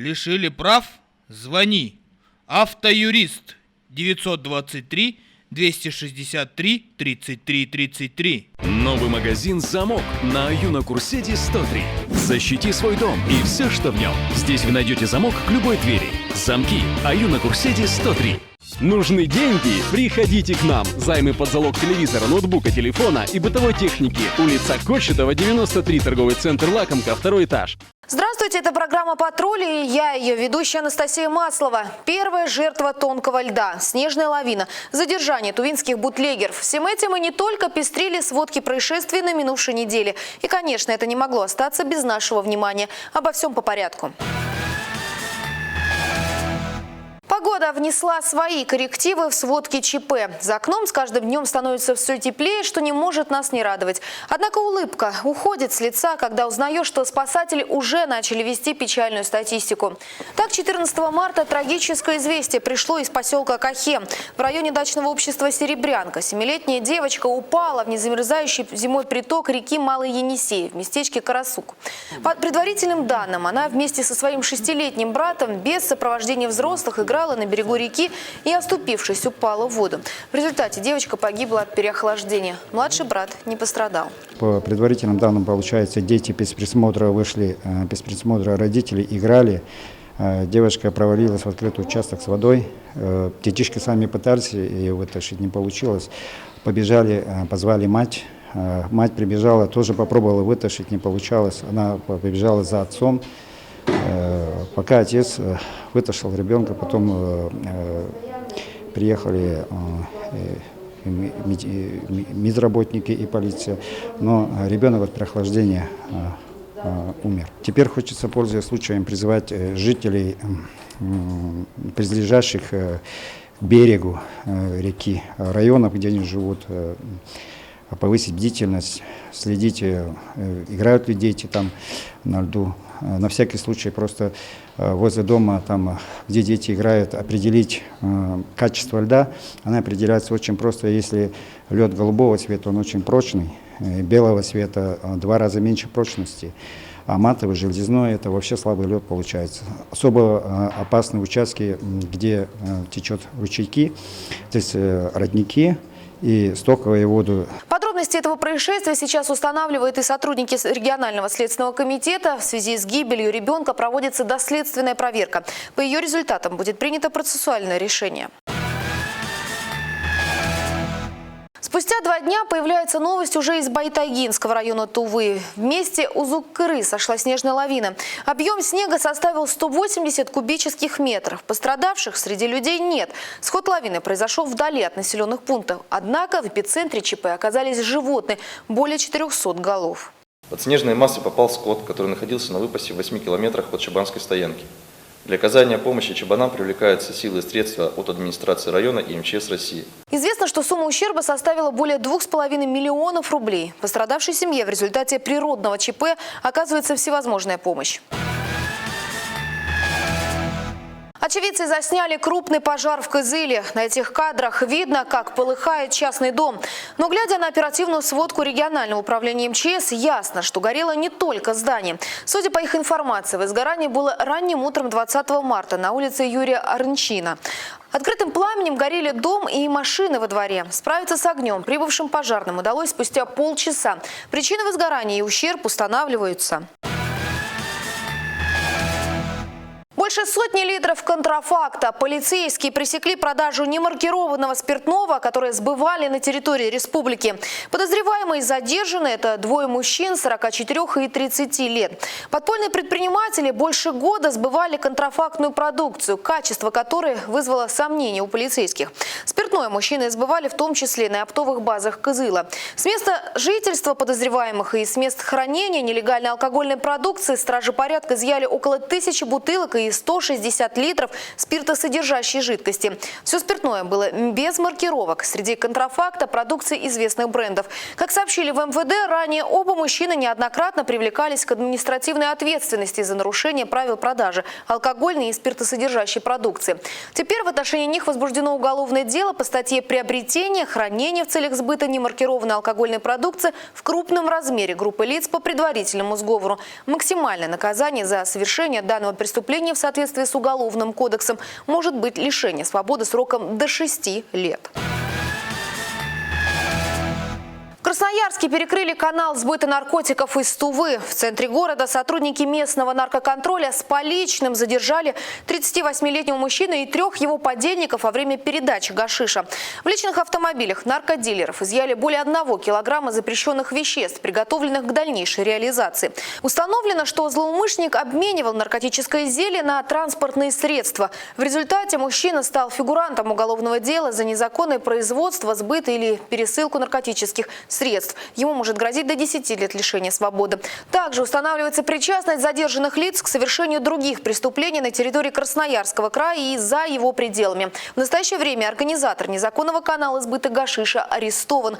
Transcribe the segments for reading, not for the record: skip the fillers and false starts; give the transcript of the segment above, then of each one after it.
лишили прав? Звони. Автоюрист 923 263 33 33. Новый магазин «Замок» на Аюна-Курседи 103. Защити свой дом и все, что в нем. Здесь вы найдете замок к любой двери. Замки. Аюна-Курседи 103. Нужны деньги? Приходите к нам. Займы под залог телевизора, ноутбука, телефона и бытовой техники. Улица Кочетова, 93, торговый центр «Лакомка», 2 этаж. Здравствуйте, это программа «Патруль» и я, ее ведущая Анастасия Маслова. Первая жертва тонкого льда, снежная лавина, задержание тувинских бутлегеров. Всем этим и не только пестрили сводки происшествий на минувшей неделе. И, конечно, это не могло остаться без нашего внимания. Обо всем по порядку. Погода внесла свои коррективы в сводки ЧП. За окном с каждым днем становится все теплее, что не может нас не радовать. Однако улыбка уходит с лица, когда узнаешь, что спасатели уже начали вести печальную статистику. Так, 14 марта трагическое известие пришло из поселка Кахем. В районе дачного общества «Серебрянка» 7-летняя девочка упала в незамерзающий зимой приток реки Малый Енисей в местечке Карасук. По предварительным данным, она вместе со своим 6-летним братом без сопровождения взрослых играла на берегу реки и, оступившись, упала в воду. В результате девочка погибла от переохлаждения. Младший брат не пострадал. По предварительным данным, получается, дети без присмотра вышли, без присмотра родителей играли. Девочка провалилась в открытый участок с водой. Детишки сами пытались ее вытащить, не получилось. Побежали, позвали мать. Мать прибежала, тоже попробовала вытащить, не получалось. Она побежала за отцом. Пока отец вытащил ребенка, потом приехали медработники и полиция, но ребенок от переохлаждения умер. Теперь хочется, пользуясь случаем, призывать жителей близлежащих к берегу реки, районов, где они живут, повысить бдительность, следить, играют ли дети там на льду. На всякий случай просто возле дома, там, где дети играют, определить качество льда. Она определяется очень просто. Если лед голубого цвета, он очень прочный, белого цвета 2 раза меньше прочности, а матовый, железной, это вообще слабый лед получается. Особо опасные участки, где течет ручейки, то есть родники и стоковые воду. Подробности этого происшествия сейчас устанавливают и сотрудники регионального следственного комитета. В связи с гибелью ребенка проводится доследственная проверка. По ее результатам будет принято процессуальное решение. Спустя 2 дня появляется новость уже из Байтайгинского района Тувы. В месте Узук-Кыры сошла снежная лавина. Объем снега составил 180 кубических метров. Пострадавших среди людей нет. Сход лавины произошел вдали от населенных пунктов. Однако в эпицентре ЧП оказались животные, более 400 голов. Под снежной массой попал скот, который находился на выпасе в 8 километрах от Чабанской стоянки. Для оказания помощи чабанам привлекаются силы и средства от администрации района и МЧС России. Известно, что сумма ущерба составила более 2,5 миллионов рублей. Пострадавшей семье в результате природного ЧП оказывается всевозможная помощь. Очевидцы засняли крупный пожар в Кызыле. На этих кадрах видно, как полыхает частный дом. Но глядя на оперативную сводку регионального управления МЧС, ясно, что горело не только здание. Судя по их информации, возгорание было ранним утром 20 марта на улице Юрия Арнчина. Открытым пламенем горели дом и машины во дворе. Справиться с огнем прибывшим пожарным удалось спустя полчаса. Причины возгорания и ущерб устанавливаются. Больше сотни литров контрафакта. Полицейские пресекли продажу немаркированного спиртного, которое сбывали на территории республики. Подозреваемые задержаны – это 2 мужчин 44 и 30 лет. Подпольные предприниматели больше года сбывали контрафактную продукцию, качество которой вызвало сомнения у полицейских. Спиртное мужчины сбывали в том числе на оптовых базах Кызыла. С места жительства подозреваемых и с мест хранения нелегальной алкогольной продукции стражи порядка изъяли около 1000 бутылок и 160 литров спиртосодержащей жидкости. Все спиртное было без маркировок. Среди контрафакта продукции известных брендов. Как сообщили в МВД, ранее оба мужчины неоднократно привлекались к административной ответственности за нарушение правил продажи алкогольной и спиртосодержащей продукции. Теперь в отношении них возбуждено уголовное дело дело по статье «Приобретение, хранение в целях сбыта немаркированной алкогольной продукции в крупном размере группы лиц по предварительному сговору». Максимальное наказание за совершение данного преступления в соответствии с Уголовным кодексом может быть лишение свободы сроком до 6 лет. В Красноярске перекрыли канал сбыта наркотиков из Тувы. В центре города сотрудники местного наркоконтроля с поличным задержали 38-летнего мужчину и 3 его подельников во время передачи гашиша. В личных автомобилях наркодилеров изъяли более 1 килограмма запрещенных веществ, приготовленных к дальнейшей реализации. Установлено, что злоумышленник обменивал наркотическое зелье на транспортные средства. В результате мужчина стал фигурантом уголовного дела за незаконное производство, сбыт или пересылку наркотических средств. Ему может грозить до 10 лет лишения свободы. Также устанавливается причастность задержанных лиц к совершению других преступлений на территории Красноярского края и за его пределами. В настоящее время организатор незаконного канала сбыта гашиша арестован.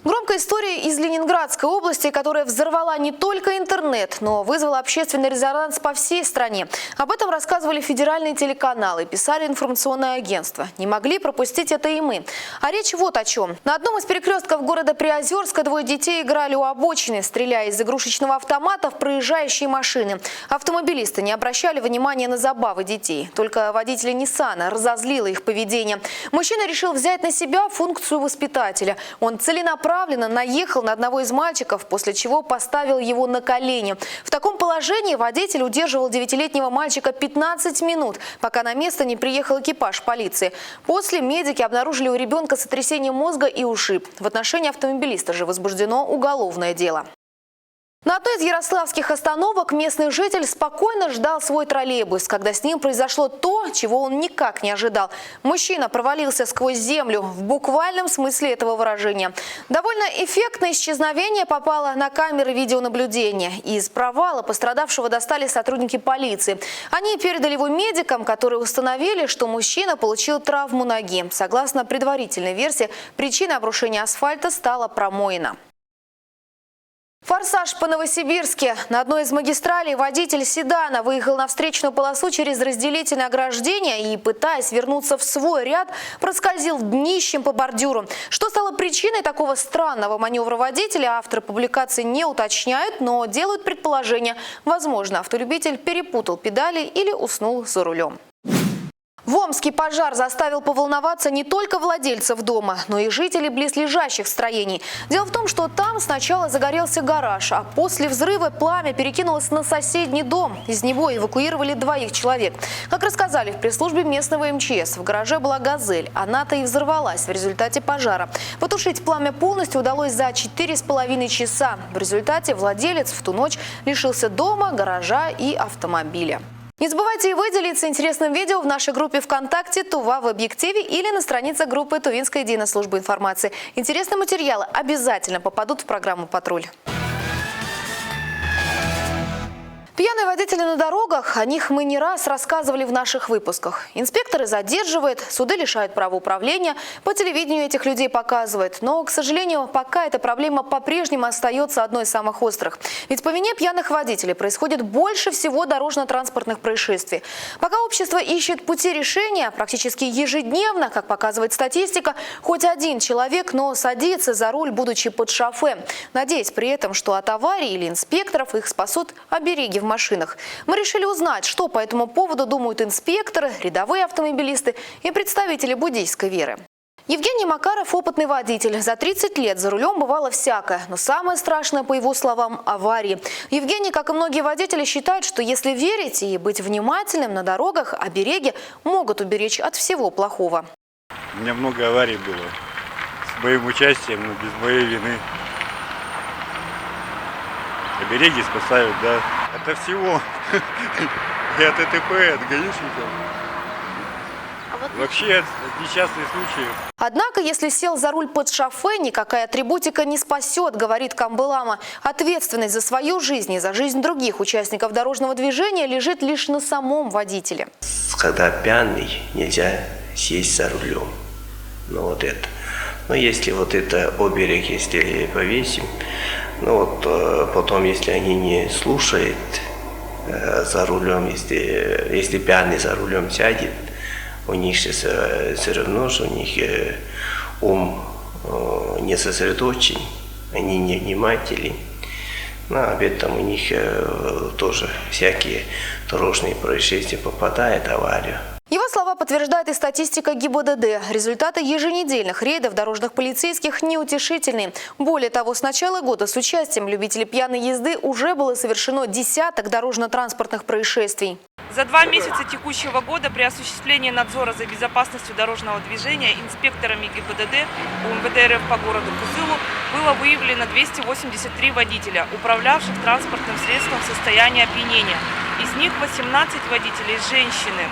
Громкая история из Ленинградской области, которая взорвала не только интернет, но вызвала общественный резонанс по всей стране. Об этом рассказывали федеральные телеканалы, писали информационное агентство. Не могли пропустить это и мы. А речь вот о чем. На одном из перекрестков города Приозерска 2 детей играли у обочины, стреляя из игрушечного автомата в проезжающие машины. Автомобилисты не обращали внимания на забавы детей. Только водитель Ниссана разозлило их поведение. Мужчина решил взять на себя функцию воспитателя. Он целенаправленно наехал на одного из мальчиков, после чего поставил его на колени. В таком положении водитель удерживал 9-летнего мальчика 15 минут, пока на место не приехал экипаж полиции. После медики обнаружили у ребенка сотрясение мозга и ушиб. В отношении автомобилиста же возбуждено уголовное дело. На одной из ярославских остановок местный житель спокойно ждал свой троллейбус, когда с ним произошло то, чего он никак не ожидал. Мужчина провалился сквозь землю, в буквальном смысле этого выражения. Довольно эффектное исчезновение попало на камеры видеонаблюдения. Из провала пострадавшего достали сотрудники полиции. Они передали его медикам, которые установили, что мужчина получил травму ноги. Согласно предварительной версии, причиной обрушения асфальта стала промоина. Форсаж по Новосибирске. На одной из магистралей водитель седана выехал на встречную полосу через разделительное ограждение и, пытаясь вернуться в свой ряд, проскользил днищем по бордюру. Что стало причиной такого странного маневра водителя, авторы публикации не уточняют, но делают предположение. Возможно, автолюбитель перепутал педали или уснул за рулем. В Омске пожар заставил поволноваться не только владельцев дома, но и жителей близлежащих строений. Дело в том, что там сначала загорелся гараж, а после взрыва пламя перекинулось на соседний дом. Из него эвакуировали 2 человек. Как рассказали в пресс-службе местного МЧС, в гараже была «Газель». Она-то и взорвалась в результате пожара. Потушить пламя полностью удалось за 4,5 часа. В результате владелец в ту ночь лишился дома, гаража и автомобиля. Не забывайте и вы делиться интересным видео в нашей группе ВКонтакте «Тува в объективе» или на странице группы Тувинской единой службы информации. Интересные материалы обязательно попадут в программу «Патруль». Пьяные водители на дорогах, о них мы не раз рассказывали в наших выпусках. Инспекторы задерживают, суды лишают права управления, по телевидению этих людей показывают. Но, к сожалению, пока эта проблема по-прежнему остается одной из самых острых. Ведь по вине пьяных водителей происходит больше всего дорожно-транспортных происшествий. Пока общество ищет пути решения, практически ежедневно, как показывает статистика, хоть 1 человек, но садится за руль, будучи под шофе, надеясь при этом, что от аварии или инспекторов их спасут обереги в машинах. Мы решили узнать, что по этому поводу думают инспекторы, рядовые автомобилисты и представители буддийской веры. Евгений Макаров – опытный водитель. За 30 лет за рулем бывало всякое. Но самое страшное, по его словам, – аварии. Евгений, как и многие водители, считает, что если верить и быть внимательным на дорогах, обереги могут уберечь от всего плохого. У меня много аварий было с моим участием, но без моей вины. Обереги спасают, да. Это всего. И от ДТП, от гаишников. Вообще, это несчастные случаи. Однако, если сел за руль под шофе, никакая атрибутика не спасет, говорит Камбылама. Ответственность за свою жизнь и за жизнь других участников дорожного движения лежит лишь на самом водителе. Когда пьяный, нельзя сесть за рулем. Ну вот это. Но если вот это оберег, если повесим, ну вот потом, если они не слушают за рулем, если пьяный за рулем сядет, у них все равно, что у них ум не сосредоточен, они не внимательны. Ну, об этом у них тоже всякие дорожные происшествия попадают в аварию. Его слова подтверждает и статистика ГИБДД. Результаты еженедельных рейдов дорожных полицейских неутешительные. Более того, с начала года с участием любителей пьяной езды уже было совершено десяток дорожно-транспортных происшествий. За 2 месяца текущего года при осуществлении надзора за безопасностью дорожного движения инспекторами ГИБДД УМВД РФ по городу Кызылу было выявлено 283 водителя, управлявших транспортным средством в состоянии опьянения. Из них 18 водителей – женщины.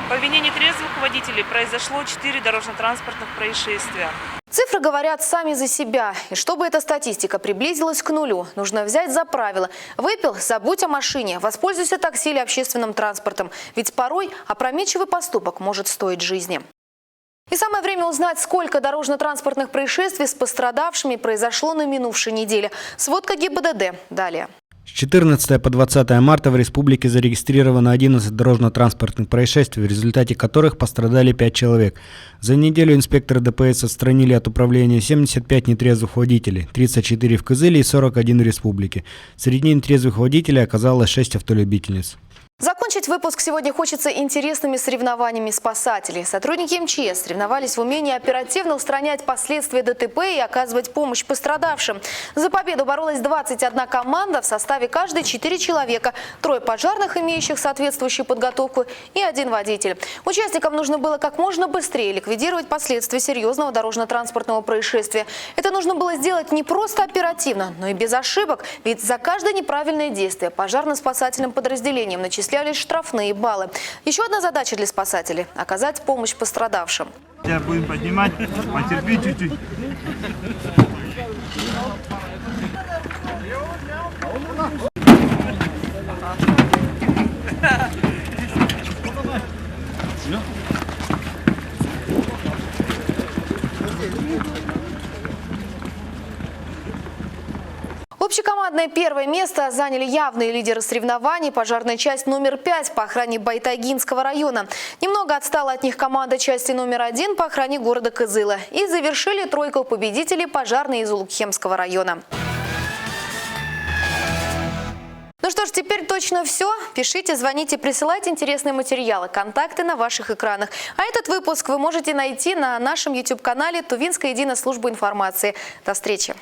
По вине нетрезвых водителей произошло 4 дорожно-транспортных происшествия. Цифры говорят сами за себя. И чтобы эта статистика приблизилась к нулю, нужно взять за правило. Выпил – забудь о машине, воспользуйся такси или общественным транспортом. Ведь порой опрометчивый поступок может стоить жизни. И самое время узнать, сколько дорожно-транспортных происшествий с пострадавшими произошло на минувшей неделе. Сводка ГИБДД. Далее. С 14 по 20 марта в республике зарегистрировано 11 дорожно-транспортных происшествий, в результате которых пострадали 5 человек. За неделю инспекторы ДПС отстранили от управления 75 нетрезвых водителей, 34 в Кызыле и 41 в республике. Среди нетрезвых водителей оказалось 6 автолюбительниц. Закончить выпуск сегодня хочется интересными соревнованиями спасателей. Сотрудники МЧС соревновались в умении оперативно устранять последствия ДТП и оказывать помощь пострадавшим. За победу боролась 21 команда, в составе каждой 4 человека, 3 пожарных, имеющих соответствующую подготовку, и 1 водитель. Участникам нужно было как можно быстрее ликвидировать последствия серьезного дорожно-транспортного происшествия. Это нужно было сделать не просто оперативно, но и без ошибок, ведь за каждое неправильное действие пожарно-спасательным подразделением начислялись штрафные баллы. Еще одна задача для спасателей – оказать помощь пострадавшим. Сейчас будем поднимать, потерпи чуть-чуть. Общекомандное первое место заняли явные лидеры соревнований. Пожарная часть номер 5 по охране Байтагинского района. Немного отстала от них команда части номер 1 по охране города Кызыла. И завершили тройку победителей пожарные из Улукхемского района. Ну что ж, теперь точно все. Пишите, звоните, присылайте интересные материалы. Контакты на ваших экранах. А этот выпуск вы можете найти на нашем YouTube-канале Тувинская единая служба информации. До встречи!